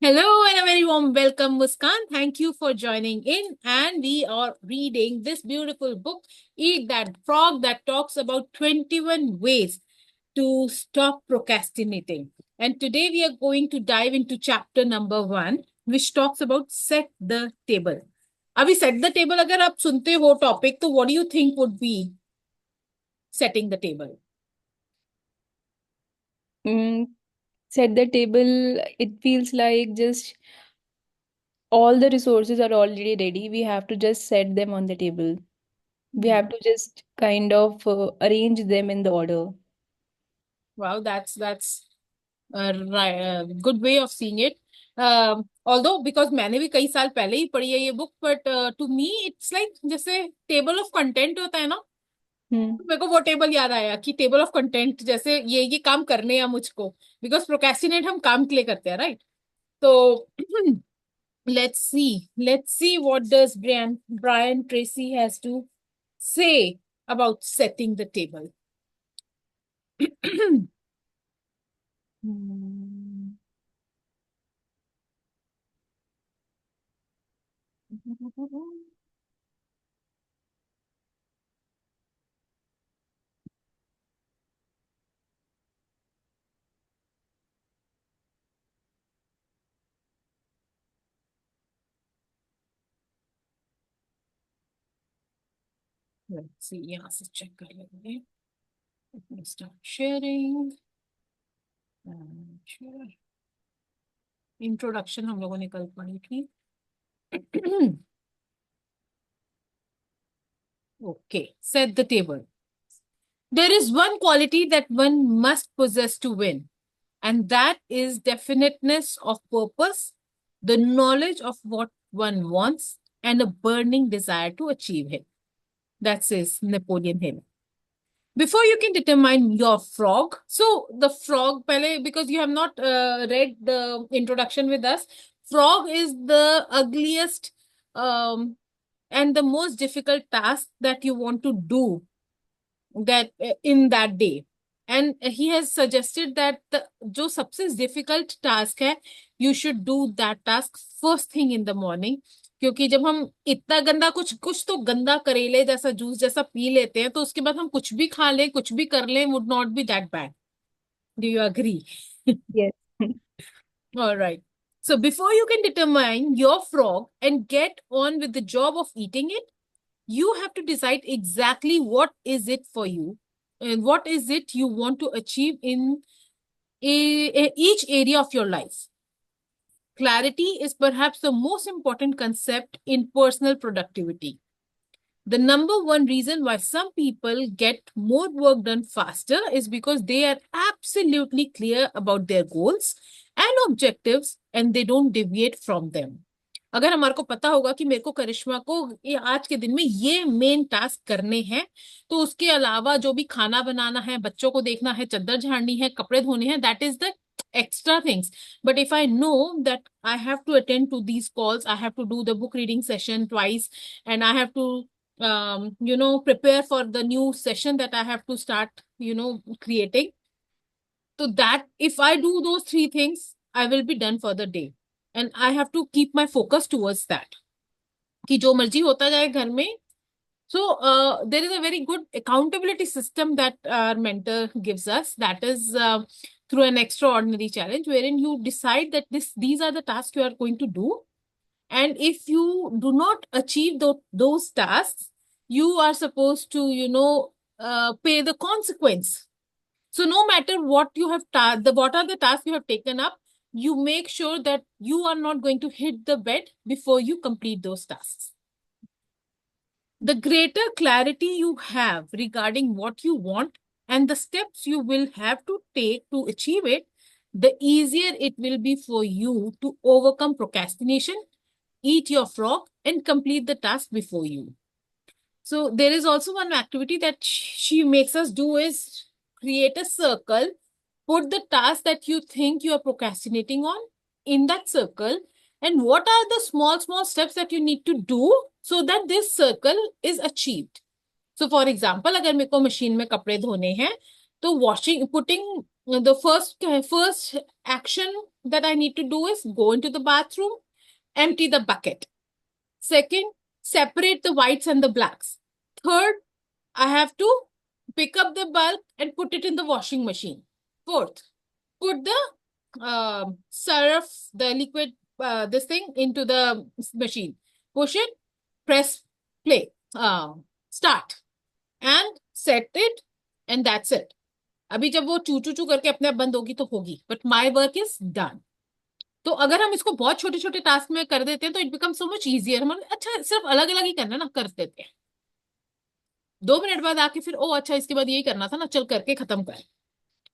Hello and a very warm welcome, Muskan. Thank you for joining in. And we are reading this beautiful book, Eat That Frog, that talks about 21 ways to stop procrastinating. And today we are going to dive into chapter number 1, which talks about set the table. अभी set the table अगर आप सुनते हो topic, तो what do you think would be setting the table? Mm, Set the table, it feels like just all the resources are already ready. We have to just set them on the table. We Hmm. have to just kind of arrange them in the order. Wow, that's good way of seeing it. Although because मैंने भी कई साल पहले ही पढ़ी है ये book, but to me it's like जैसे table of content होता है ना, Hmm. मेरे को वो टेबल याद आया कि टेबल ऑफ कंटेंट जैसे ये काम करने हैं मुझको, बिकॉज प्रोक्रेस्टिनेट हम काम के लिए करते हैं, राइट? तो let's see what does Brian Tracy has to say about setting the table. Let's see, यहाँ से चेक कर लेंगे. Let me start sharing. Sure. Introduction हम लोगों ने कल पढ़ी थी. Okay, set the table. There is one quality that one must possess to win, and that is definiteness of purpose, the knowledge of what one wants, and a burning desire to achieve it. That says Napoleon Hill. Before you can determine your frog, so the frog, pehle, because you have not read the introduction with us, frog is the ugliest and the most difficult task that you want to do that in that day. And he has suggested that the जो सबसे difficult task है, you should do that task first thing in the morning. क्योंकि जब हम इतना गंदा कुछ कुछ तो गंदा करेले जैसा जूस जैसा पी लेते हैं, तो उसके बाद हम कुछ भी खा लें, कुछ भी कर लें, would not be that bad. Do you agree? Yes. All right. So before you can determine your frog and get on with the job of eating it, you have to decide exactly what is it for you and what is it you want to achieve in each area of your life. Clarity is perhaps the most important concept in personal productivity. The number one reason why some people get more work done faster is because they are absolutely clear about their goals and objectives and they don't deviate from them. अगर हमारे को पता होगा कि मेरे को करिश्मा को ये आज के दिन में ये मेन टास्क करने हैं, तो उसके अलावा जो भी खाना बनाना है, बच्चों को देखना है, चद्दर झाड़नी है, कपड़े धोने हैं, that is the extra things. But if I know that I have to attend to these calls, I have to do the book reading session twice, and I have to prepare for the new session that I have to start, creating. So that if I do those three things, I will be done for the day. And I have to keep my focus towards that. कि जो मर्जी होता जाए घर में. So there is a very good accountability system that our mentor gives us. That is through an extraordinary challenge, wherein you decide that these are the tasks you are going to do, and if you do not achieve those tasks, you are supposed to pay the consequence. So no matter what you have what are the tasks you have taken up, you make sure that you are not going to hit the bed before you complete those tasks. The greater clarity you have regarding what you want and the steps you will have to take to achieve it, the easier it will be for you to overcome procrastination, eat your frog, and complete the task before you. So there is also one activity that she makes us do is create a circle, put the task that you think you are procrastinating on in that circle, and what are the small steps that you need to do so that this circle is achieved. So for example, अगर मेरे को machine में कपड़े धोने हैं, तो washing putting the first action that I need to do is go into the bathroom, empty the bucket. Second, separate the whites and the blacks. Third, I have to pick up the bulk and put it in the washing machine. Fourth, put the surf, the liquid, this thing into the machine. Push it, press play, start, and set it, and that's it. अभी जब वो चू चू चू करके अपने आप बंद होगी तो होगी, but my work is done. तो अगर हम इसको बहुत छोटे छोटे टास्क में कर देते हैं तो it become so much easier. हम अच्छा सिर्फ अलग अलग ही करना ना, कर देते हैं. 2 मिनट बाद आके फिर ओ अच्छा इसके बाद यही करना था ना, चल करके खत्म कर.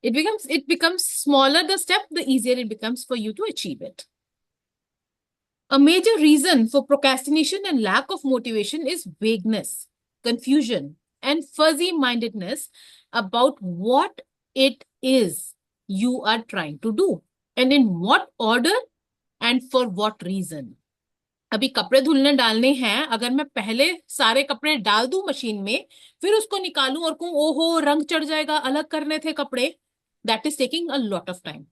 It becomes smaller the step, the easier it becomes for you to achieve it. A major reason for procrastination and lack of motivation is vagueness, confusion, and fuzzy mindedness about what it is you are trying to do and in what order and for what reason. अभी कपड़े धुलने डालने हैं, अगर मैं पहले सारे कपड़े डाल दूं मशीन में, फिर उसको निकालूं और कहूं ओहो रंग चढ़ जाएगा, अलग करने थे कपड़े, that is taking a lot of time.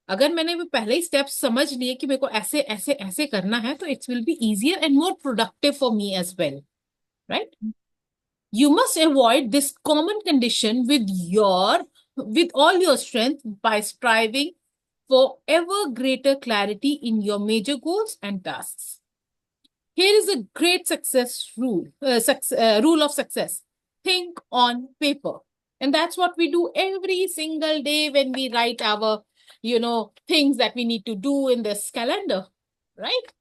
अगर मैंने वो पहले ही स्टेप्स समझ लिए कि मेरे को ऐसे ऐसे ऐसे करना है, तो it's will be easier and more productive for me as well, right? You must avoid this common condition with all your strength by striving for ever greater clarity in your major goals and tasks. Here is a great rule of success. Think on paper. And that's what we do every single day when we write our, things that we need to do in this calendar, right?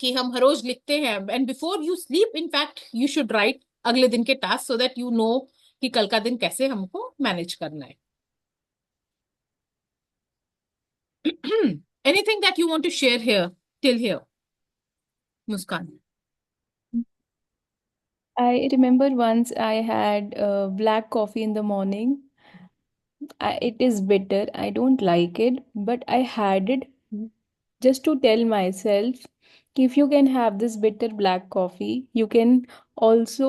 कि हम हर रोज लिखते हैं. And before you sleep, in fact, you should write अगले दिन के task so that you know कि कल का दिन कैसे हमको मैनेज करना है. Anything that you want to share here till here, Muskan? I remember once I had black coffee in the morning. It is bitter. I don't like it, but I had it just to tell myself if you can have this bitter black coffee, you can also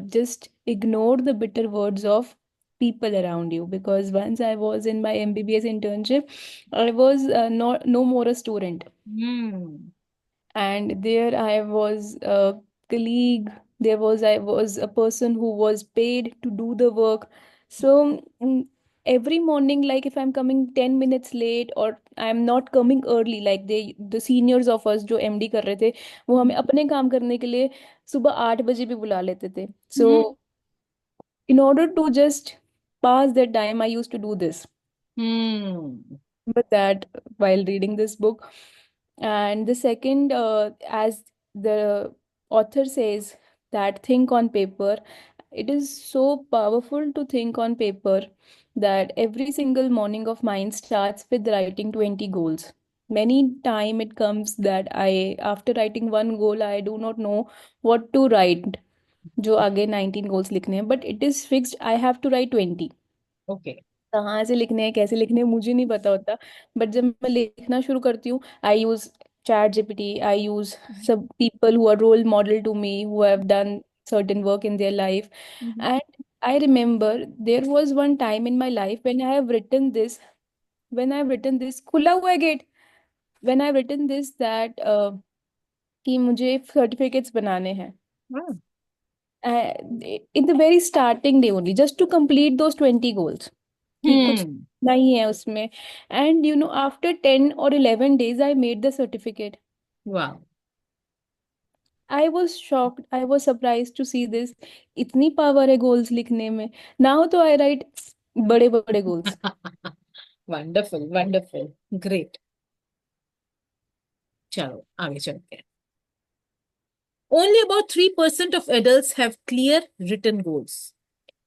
just ignore the bitter words of people around you. Because once I was in my MBBS internship, I was not no more a student, Hmm. and there I was a colleague. I was a person who was paid to do the work. So every morning, like if I'm coming 10 minutes late or I'm not coming early, like the seniors of us जो MD कर रहे थे, वो हमें अपने काम करने के लिए सुबह 8 बजे भी बुला लेते थे. So Hmm. in order to just pass that time, I used to do this. Hmm. But that while reading this book. And the second, as the author says, that think on paper, it is so powerful to think on paper that every single morning of mine starts with writing 20 goals. Many time it comes that after writing one goal, I do not know what to write. जो आगे 19 goals लिखने हैं, but it is fixed. I have to write 20. Okay. कहाँ से लिखने हैं कैसे लिखने हैं मुझे नहीं पता होता. बट जब मैं लिखना शुरू करती हूँ, I use chat GPT, I use some people who are role model to me, who have done certain work in their life. And I remember there was one time in my life when I have written this, खुला हुआ है gate, when I've written this that कि मुझे certificates बनाने हैं. Hmm. In the very starting day only, just to complete those 20 goals, कि कुछ Hmm. नहीं है उसमें. And after 10 or 11 days I made the certificate. Wow. I was shocked, I was surprised to see this. इतनी power है goals लिखने में. Now तो I write बड़े बड़े goals. Wonderful, wonderful. Great. चलो आगे चलते हैं. Only about 3% of adults have clear written goals.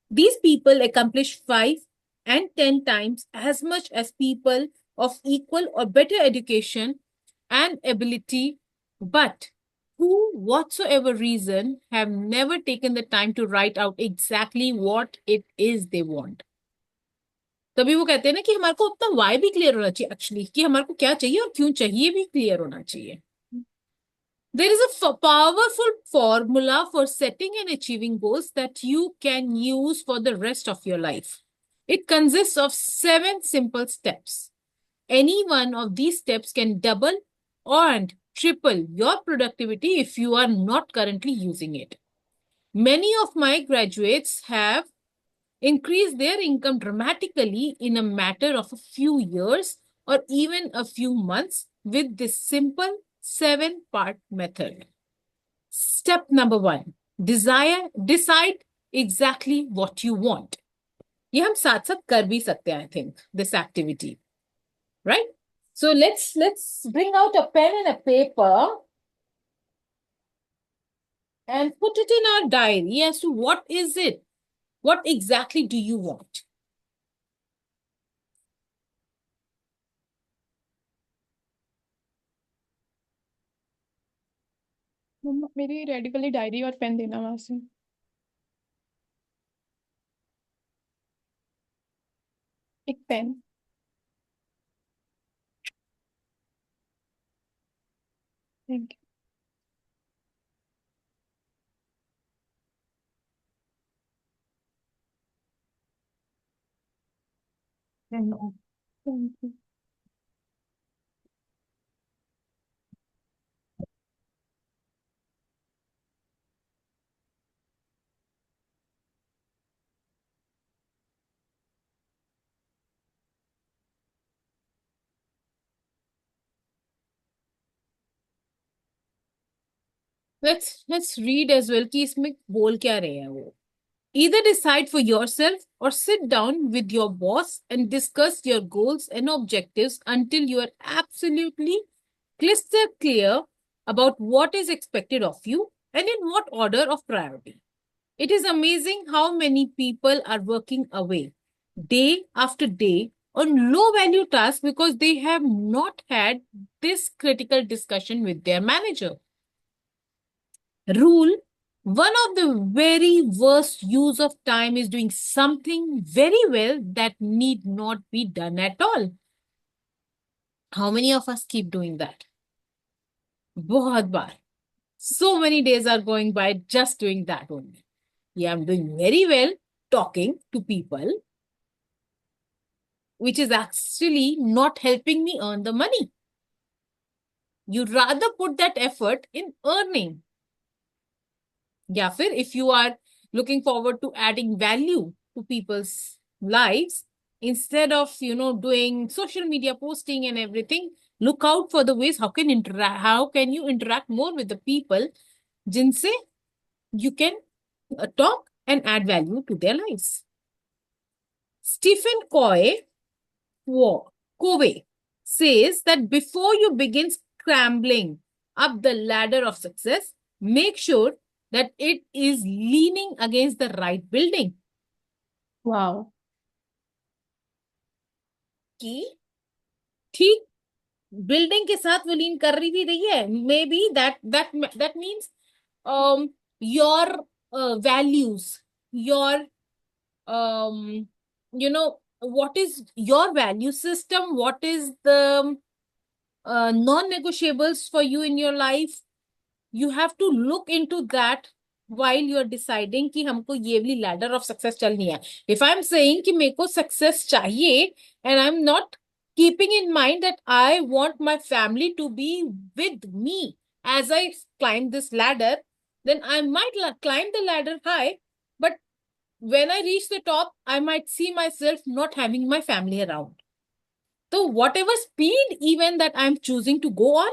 These people accomplish 5 and 10 times as much as people of equal or better education and ability, but who, whatsoever reason, have never taken the time to write out exactly what it is they want. तभी वो कहते हैं ना कि हमारे को अपना Y भी क्लियर होना चाहिए, एक्चुअली कि हमारे को क्या चाहिए और क्यों चाहिए भी क्लियर होना चाहिए. There is a powerful formula for setting and achieving goals that you can use for the rest of your life. It consists of 7 simple steps. Any one of these steps can double and triple your productivity if you are not currently using it. Many of my graduates have increased their income dramatically in a matter of a few years or even a few months with this simple 7-part method. Step number 1, decide exactly what you want. ये हम साथ साथ कर भी सकते हैं, I think, this activity, right? So let's bring out a pen and a paper and put it in our diary as to what is it? What exactly do you want? मम्मा मेरी radically diary और pen देना वहां से। एक pen. Thank Mhm. You. Let's read as well कि इसमें बोल क्या रहे हैं वो. Either decide for yourself or sit down with your boss and discuss your goals and objectives until you are absolutely crystal clear about what is expected of you and in what order of priority. It is amazing how many people are working away day after day on low value tasks because they have not had this critical discussion with their manager. Rule: one of the very worst use of time is doing something very well that need not be done at all. How many of us keep doing that? बहुत बार. So many days are going by just doing that only. Yeah, I'm doing very well talking to people, which is actually not helping me earn the money. You'd rather put that effort in earning. या फिर if you are looking forward to adding value to people's lives, instead of doing social media posting and everything, look out for the ways how can you interact more with the people जिनसे you can talk and add value to their lives. Stephen Covey says that before you begin scrambling up the ladder of success, make sure that it is leaning against the right building. Wow. कि ठीक building के साथ वो लीन कर रही है. Maybe that means your values, your what is your value system, what is the non-negotiables for you in your life. You have to look into that while you're deciding कि हमको ये वाली ladder of success चलनी है. If I'm saying कि मेरे को success चाहिए and I'm not keeping in mind that I want my family to be with me as I climb this ladder, then I might climb the ladder high, but when I reach the top, I might see myself not having my family around. So whatever speed even that I'm choosing to go on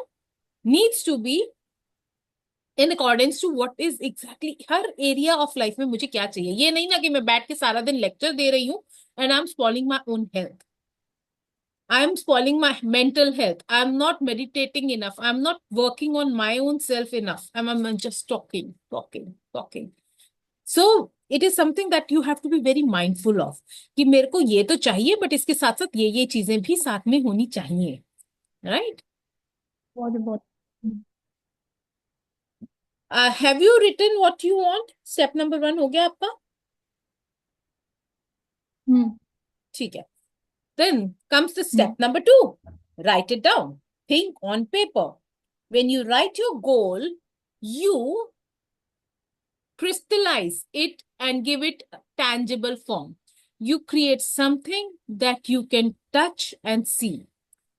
needs to be in accordance to what is exactly her area of life में मुझे क्या चाहिए. ये नहीं ना कि मैं बैठ के सारा दिन lecture दे रही हूँ and I'm spoiling my own health. I'm spoiling my mental health. I'm not meditating enough. I'm not working on my own self enough. I'm just talking. So it is something that you have to be very mindful of कि मेरे को ये तो चाहिए but इसके साथ साथ ये चीजें भी साथ में होनी चाहिए. Right? बहुत Have you written what you want? Step number 1 हो गया आपका? ठीक है. Then comes the step number 2. Write it down. Think on paper. When you write your goal, you crystallize it and give it a tangible form. You create something that you can touch and see.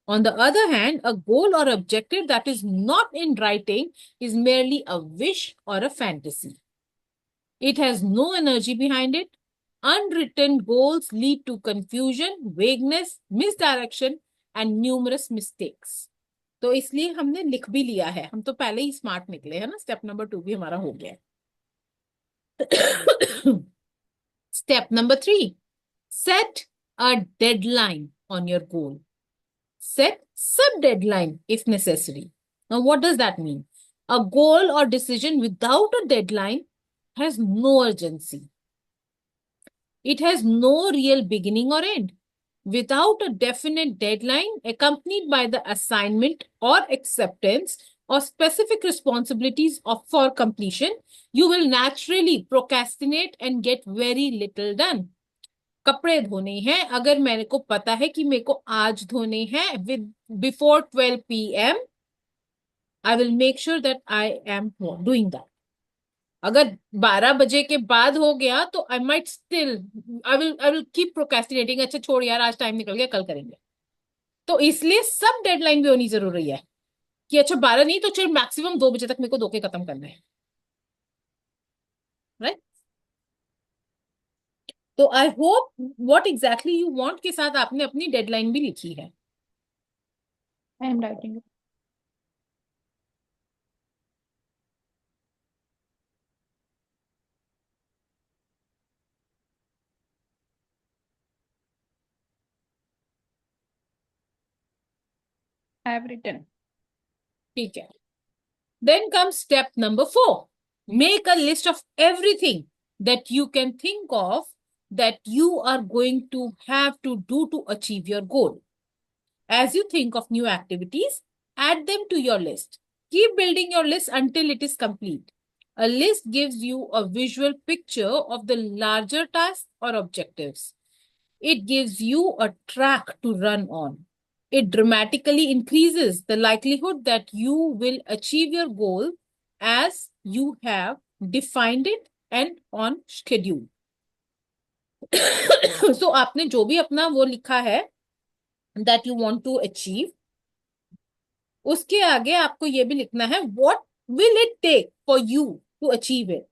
On the other hand, a goal or objective that is not in writing is merely a wish or a fantasy. It has no energy behind it. Unwritten goals lead to confusion, vagueness, misdirection, and numerous mistakes. तो इसलिए हमने लिख भी लिया है, हम तो पहले ही स्मार्ट निकले हैं ना, स्टेप नंबर 2 भी हमारा हो गया है. Step number 3, set a deadline on your goal. Set sub deadline if necessary. Now, what does that mean? A goal or decision without a deadline has no urgency. It has no real beginning or end. Without a definite deadline accompanied by the assignment or acceptance or specific responsibilities for completion, you will naturally procrastinate and get very little done. कपड़े धोने हैं, अगर मेरे को पता है कि मेरे को आज धोने हैं with before 12 p.m. I will make sure that I am doing that. अगर 12 बजे के बाद हो गया तो I might still I will keep procrastinating. अच्छा छोड़ यार, आज टाइम निकल गया, कल करेंगे. तो इसलिए सब डेडलाइन भी होनी जरूरी है कि अच्छा 12 नहीं तो चल मैक्सिमम 2 बजे तक मेरे को धो के खत्म करना है. राइट. तो I hope what exactly you want के साथ आपने अपनी डेडलाइन भी लिखी है. I am writing it. I have written. ठीक है. Then comes step number 4. Make a list of everything that you can think of that you are going to have to do to achieve your goal. As you think of new activities, add them to your list. Keep building your list until it is complete. A list gives you a visual picture of the larger tasks or objectives. It gives you a track to run on. It dramatically increases the likelihood that you will achieve your goal as you have defined it and on schedule. So आपने जो भी अपना वो लिखा है that you want to achieve, उसके आगे आपको ये भी लिखना है what will it take for you to achieve it.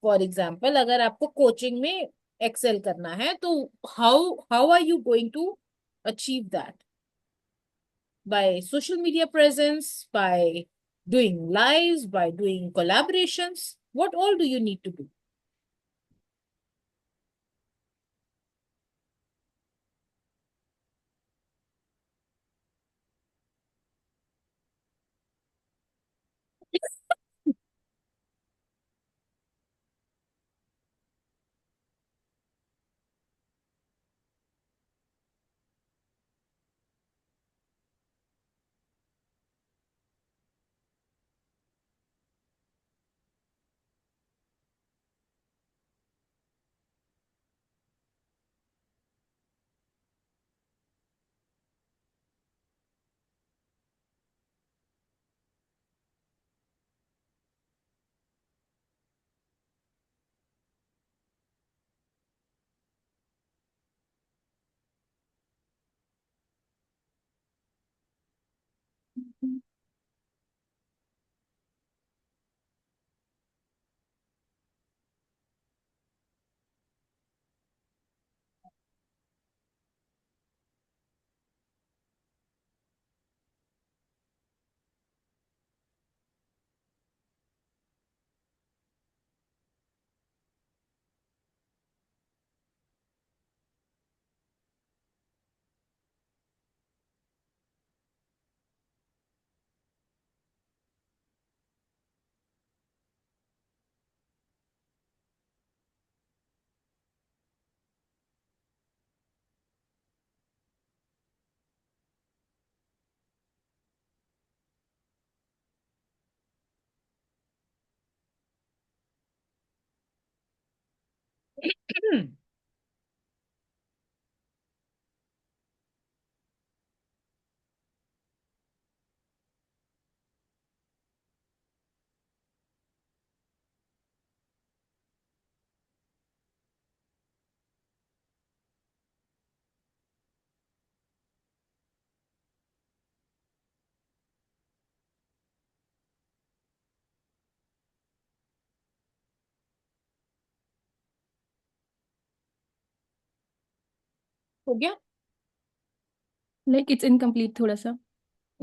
For example, अगर आपको कोचिंग में एक्सेल करना है तो how are you going to achieve that? By social media presence, by doing lives, by doing collaborations? What all do you need to do? हो गया? Like it's incomplete थोड़ा सा.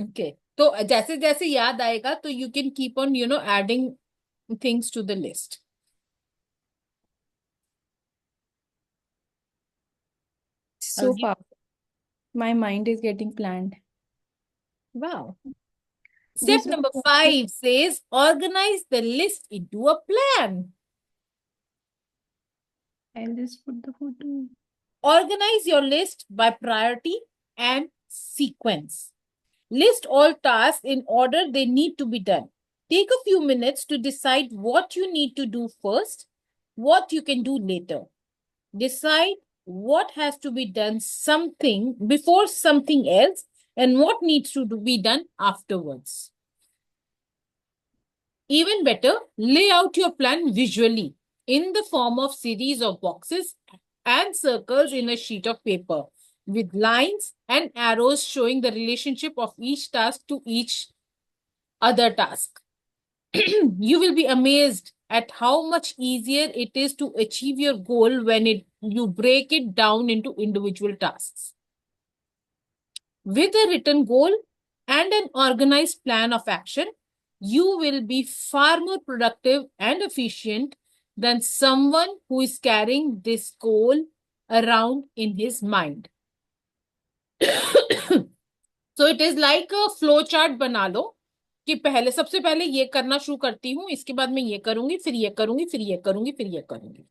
ओके, तो जैसे जैसे याद आएगा तो you can keep on adding things to the list. So powerful. My mind is getting planned. Wow. Step दूसरा number 5 says organize the list into a plan. I'll just put the photo. Organize your list by priority and sequence. List all tasks in order they need to be done. Take a few minutes to decide what you need to do first, what you can do later. Decide what has to be done something before something else and what needs to be done afterwards. Even better, lay out your plan visually in the form of series of boxes and circles in a sheet of paper with lines and arrows showing the relationship of each task to each other task. You will be amazed at how much easier it is to achieve your goal when you break it down into individual tasks. With a written goal and an organized plan of action, you will be far more productive and efficient than someone who is carrying this goal around in his mind. So it is like a flow chart बना लो कि सबसे पहले ये करना शुरू करती हूँ, इसके बाद मैं ये करूंगी, फिर ये करूंगी, फिर ये करूंगी, फिर ये करूंगी.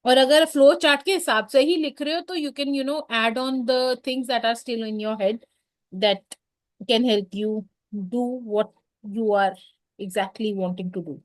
और अगर फ्लो चार्ट के हिसाब से ही लिख रहे हो तो you can add on the things that are still in your head that can help you do what you are exactly wanting to do.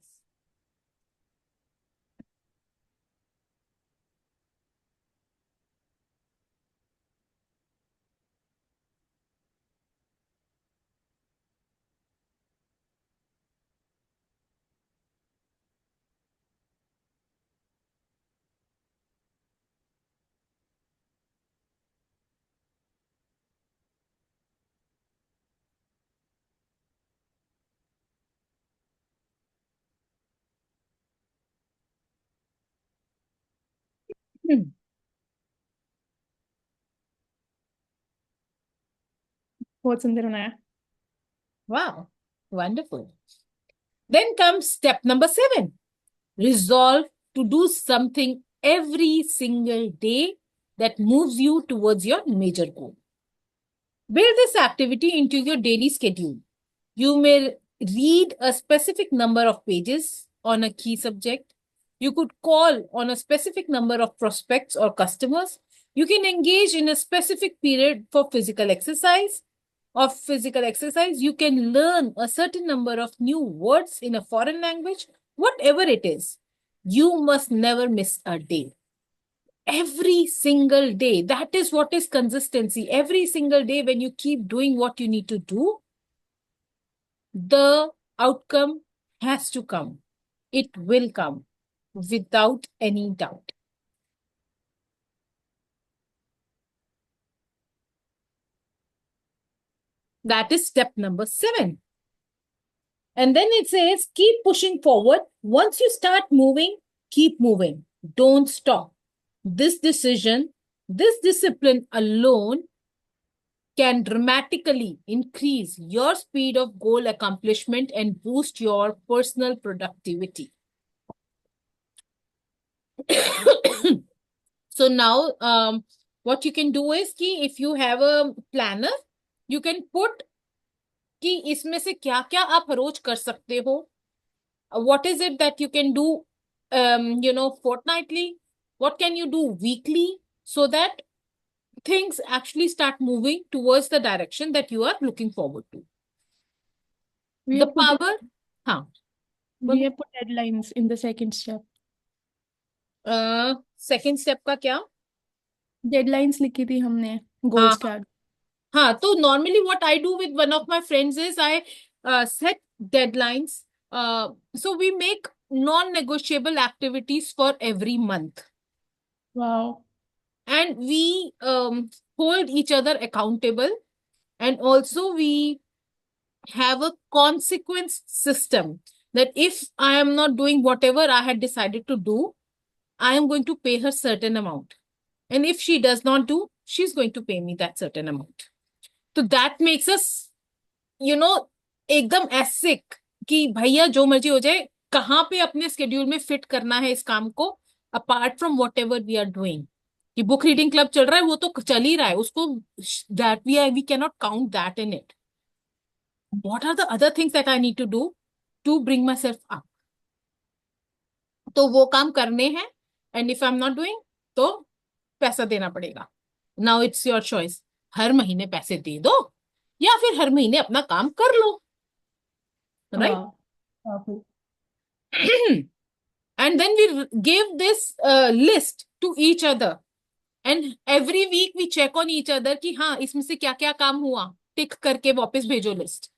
बहुत सुंदर बनाया. Wow, wonderful. Then comes step number 7. Resolve to do something every single day that moves you towards your major goal. Build this activity into your daily schedule. You may read a specific number of pages on a key subject. You could call on a specific number of prospects or customers. You can engage in a specific period for physical exercise. You can learn a certain number of new words in a foreign language. Whatever it is, you must never miss a day. Every single day. That is what is consistency. Every single day, when you keep doing what you need to do, the outcome has to come. It will come without any doubt. That is step number 7. And then it says, keep pushing forward. Once you start moving, keep moving. Don't stop. This discipline alone can dramatically increase your speed of goal accomplishment and boost your personal productivity. So now, what you can do is कि if you have a planner, you can put कि इसमें से क्या क्या आप रोज कर सकते हो. What is it that you can do, fortnightly? What can you do weekly so that things actually start moving towards the direction that you are looking forward to. We The have put power, हाँ, we have put deadlines in the second step. second step का क्या? Deadlines लिखी थी हमने goals के आगे. हाँ, तो normally what I do with one of my friends is I set deadlines. So we make non-negotiable activities for every month. Wow. And we hold each other accountable. And also we have a consequence system that if I am not doing whatever I had decided to do, I am going to pay her certain amount. And if she does not do, she's going to pay me that certain amount. So that makes us, एकदम एसिक कि भैया जो मर्जी हो जाए, कहाँ पे अपने स्केड्यूल में फिट करना है इस काम को, apart from whatever we are doing. कि बुक रीडिंग क्लब चल रहा है, वो तो चल ही रहा है, उसको that we can not count that in it. What are the other things that I need to do to bring myself up? तो वो काम करने हैं. And if I am not doing, तो पैसा देना पड़ेगा. Now it's your choice. हर महीने पैसे दे दो या फिर हर महीने अपना काम कर लो. राइट. हाँ, काफी। And then we give this list to each other. And every week we check on each other कि हाँ इसमें से क्या क्या काम हुआ, टिक करके वापस भेजो list.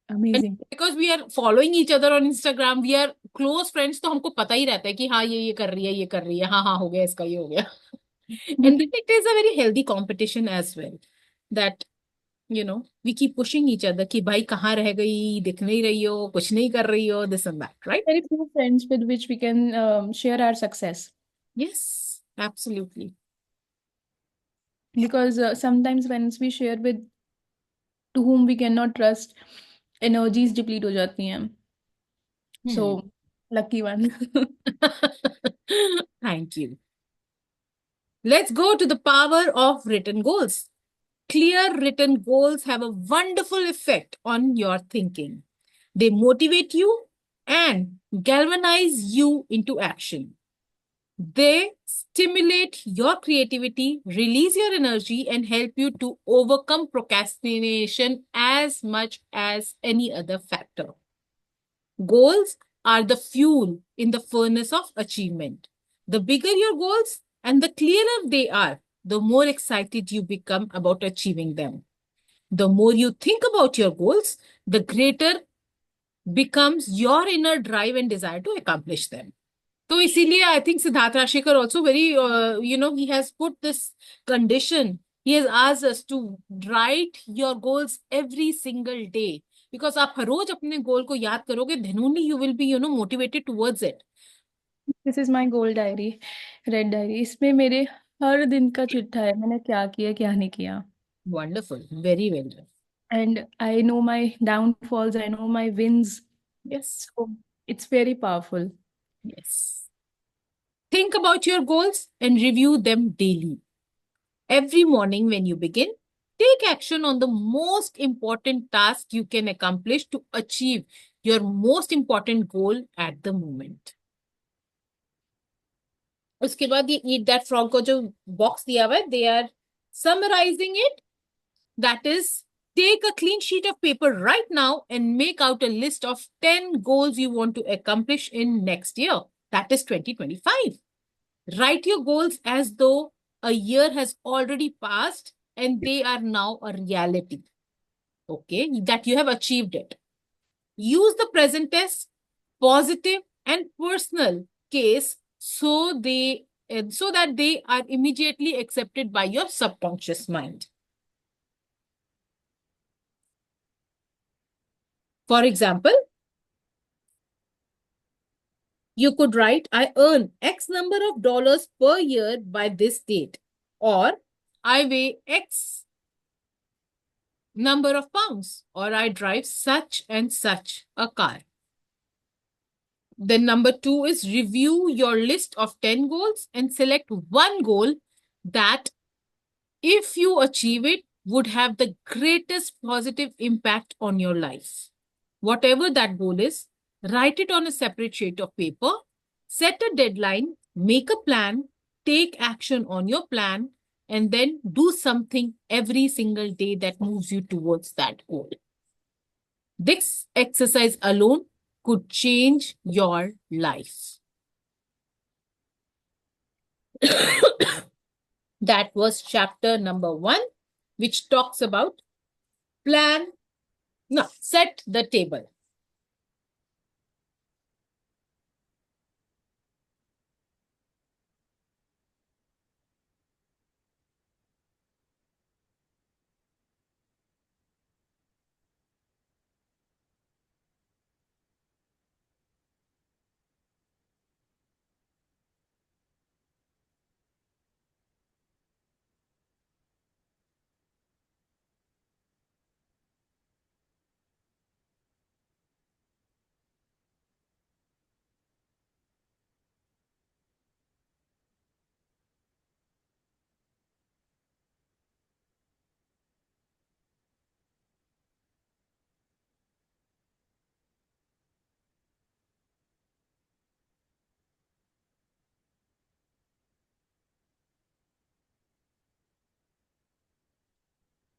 And amazing. because we are following each other on Instagram, we are close friends, तो हमको पता ही रहता है कि हाँ ये कर रही है, ये कर रही है, हाँ हाँ हो गया इसका, ये हो गया. And then it is a very healthy competition as well. That we keep pushing each other कि भाई कहाँ रह गई, दिख नहीं रही हो, कुछ नहीं कर रही हो, this and that, right? Very few friends with which we can share our success. Yes, absolutely. Because sometimes when we share with to whom we cannot trust, energies deplete हो जाती हैं. So lucky one. Thank you. Let's go to the power of written goals. Clear written goals have a wonderful effect on your thinking. They motivate you and galvanize you into action. They stimulate your creativity, release your energy, and help you to overcome procrastination as much as any other factor. Goals are the fuel in the furnace of achievement. The bigger your goals and the clearer they are, the more excited you become about achieving them. The more you think about your goals, the greater becomes your inner drive and desire to accomplish them. तो इसीलिए I think Siddharth Rashikar also very, he has put this condition. He has asked us to write your goals every single day. Because आप हर रोज अपने गोल को याद करोगे, then only you will be, motivated towards it. This is my goal diary, red diary. इसमें मेरे हर दिन का चिट्ठा है, मैंने क्या किया क्या नहीं किया. Wonderful. Very well done. And I know my downfalls, I know my wins. Yes. So it's very powerful. Yes. Think about your goals and review them daily. Every morning when you begin, take action on the most important task you can accomplish to achieve your most important goal at the moment. उसके बाद ये eat that frog को जो box दिया हुआ है, they are summarizing it. That is, take a clean sheet of paper right now and make out a list of 10 goals you want to accomplish in next year. That is 2025. Write your goals as though a year has already passed and they are now a reality. Okay, that you have achieved it. Use the present tense, positive and personal case so that they are immediately accepted by your subconscious mind. For example, you could write, I earn X number of dollars per year by this date, or I weigh X number of pounds, or I drive such and such a car. Then number 2 is review your list of 10 goals and select one goal that, if you achieve it, would have the greatest positive impact on your life. Whatever that goal is, write it on a separate sheet of paper, set a deadline, make a plan, take action on your plan, and then do something every single day that moves you towards that goal. This exercise alone could change your life. That was chapter number 1, which talks about set the table.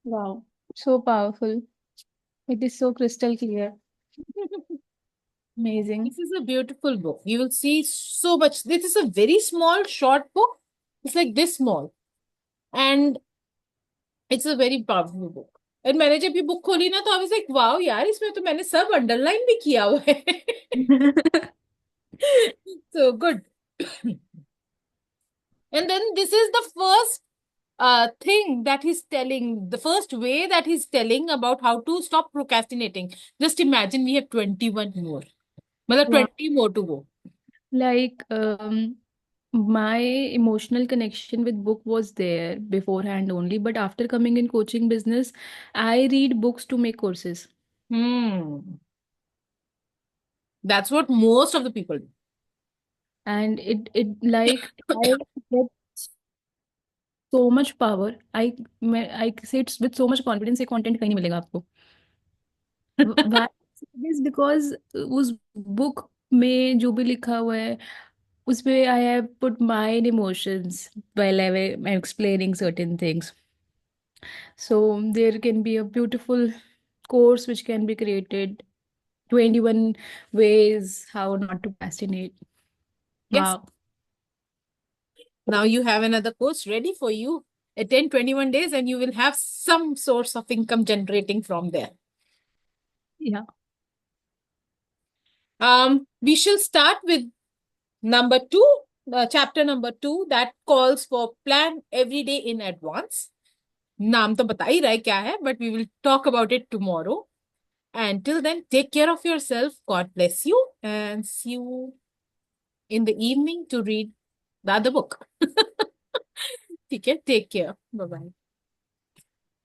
Wow, so powerful. It is so crystal clear. Amazing. This is a beautiful book. You will see so much. This is a very small, short book. It's like this small. And it's a very powerful book. And मैंने जब ये book खोली ना तो I was like, wow यार इसमें तो मैंने सब अंडरलाइन भी किया हुआ है. So good. And then this is the first thing that he's telling, the first way that he's telling about how to stop procrastinating. Just imagine we have 21 more. मतलब Wow. 20 more to go. Like, my emotional connection with book was there beforehand only, but after coming in coaching business, I read books to make courses. That's what most of the people do. And it like I get so much power. I say it with so much confidence, ये content कहीं नहीं मिलेगा आपको. Why? Is because उस book में जो भी लिखा हुआ है उसमें I have put my emotions while I'm explaining certain things. So there can be a beautiful course which can be created. 21 ways how not to procrastinate. Yes. Wow. Now you have another course ready for you. Attend 21 days and you will have some source of income generating from there. Yeah. We shall start with number 2, chapter number 2 that calls for plan every day in advance. नाम तो बता ही रहा है क्या है, but we will talk about it tomorrow. And till then, take care of yourself. God bless you and see you in the evening to read the other book. ठीक है, take care. Bye bye.